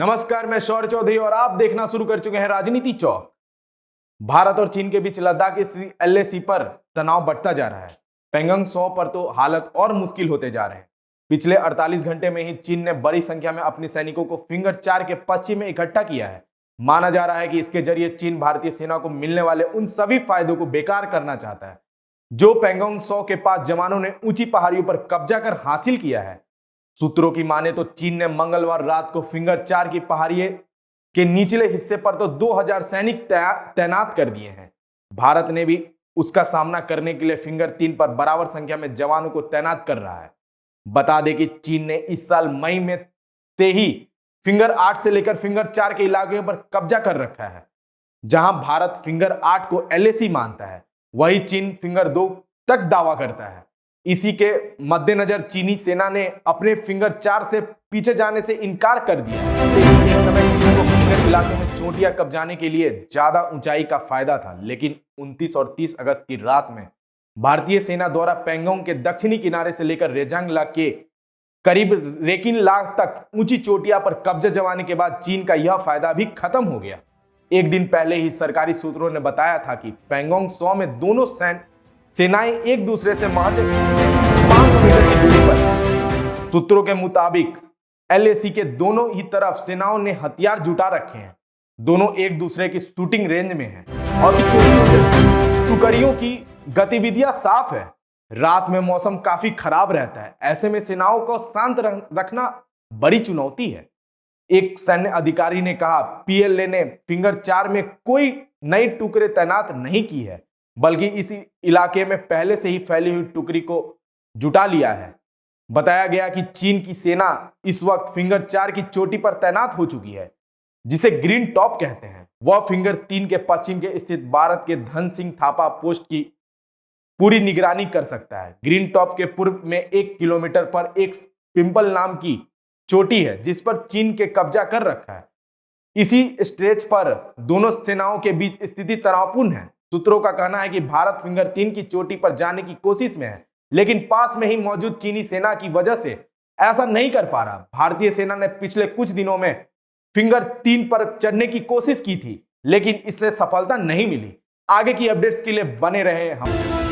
नमस्कार, मैं शौर्य चौधरी और आप देखना शुरू कर चुके हैं राजनीति चौक। भारत और चीन के बीच लद्दाख की एलएसी पर तनाव बढ़ता जा रहा है। पैंगोंग 100 पर तो हालत और मुश्किल होते जा रहे हैं। पिछले 48 घंटे में ही चीन ने बड़ी संख्या में अपने सैनिकों को फिंगर 4 के पश्चिम में इकट्ठा किया है। माना जा रहा है कि इसके जरिए चीन भारतीय सेना को मिलने वाले उन सभी फायदों को बेकार करना चाहता है जो पैंगोंग 100 के पास जवानों ने ऊंची पहाड़ियों पर कब्जा कर हासिल किया है। सूत्रों की माने तो चीन ने मंगलवार रात को फिंगर 4 की पहाड़ी के निचले हिस्से पर तो 2000 सैनिक तैनात कर दिए हैं। भारत ने भी उसका सामना करने के लिए फिंगर 3 पर बराबर संख्या में जवानों को तैनात कर रहा है। बता दें कि चीन ने इस साल मई में से ही फिंगर 8 से लेकर फिंगर 4 के इलाके पर कब्जा कर रखा है। जहां भारत फिंगर 8 को एलएसी मानता है, वही चीन फिंगर 2 तक दावा करता है। इसी के मद्देनजर चीनी सेना ने अपने फिंगर 4 से पीछे जाने से इनकार कर दिया। लेकिन एक समय चीन को फिंगर इलाके में चोटियां कब्जाने के लिए ज्यादा ऊंचाई का फायदा था। लेकिन 29 और 30 अगस्त की रात में भारतीय सेना द्वारा पैंगोंग के दक्षिणी किनारे से लेकर रेजांगला के करीब रेकिनला तक ऊंची चोटियां पर कब्जा जमाने के बाद चीन का यह फायदा भी खत्म हो गया। एक दिन पहले ही सरकारी सूत्रों ने बताया था कि पैंगोंग 100 में दोनों सेनाएं एक दूसरे से महज 500 मीटर की दूरी पर। सूत्रों के मुताबिक एलएसी के दोनों ही तरफ सेनाओं ने हथियार जुटा रखे हैं। दोनों एक दूसरे की शूटिंग रेंज में हैं और टुकड़ियों की गतिविधियां साफ है। रात में मौसम काफी खराब रहता है। ऐसे में सेनाओं को शांत रखना बड़ी चुनौती है। एक सैन्य अधिकारी ने कहा, पीएलए ने फिंगर 4 में कोई नई टुकड़े तैनात नहीं की है, बल्कि इस इलाके में पहले से ही फैली हुई टुकड़ी को जुटा लिया है। बताया गया कि चीन की सेना इस वक्त फिंगर 4 की चोटी पर तैनात हो चुकी है, जिसे ग्रीन टॉप कहते हैं। वह फिंगर 3 के पश्चिम के स्थित भारत के धन सिंह थापा पोस्ट की पूरी निगरानी कर सकता है। ग्रीन टॉप के पूर्व में 1 किलोमीटर पर एक पिंपल नाम की चोटी है, जिस पर चीन के कब्जा कर रखा है। इसी स्ट्रेच पर दोनों सेनाओं के बीच स्थिति तनावपूर्ण है। सूत्रों का कहना है कि भारत फिंगर 3 की चोटी पर जाने की कोशिश में है, लेकिन पास में ही मौजूद चीनी सेना की वजह से ऐसा नहीं कर पा रहा। भारतीय सेना ने पिछले कुछ दिनों में फिंगर 3 पर चढ़ने की कोशिश की थी, लेकिन इससे सफलता नहीं मिली। आगे की अपडेट्स के लिए बने रहे हम।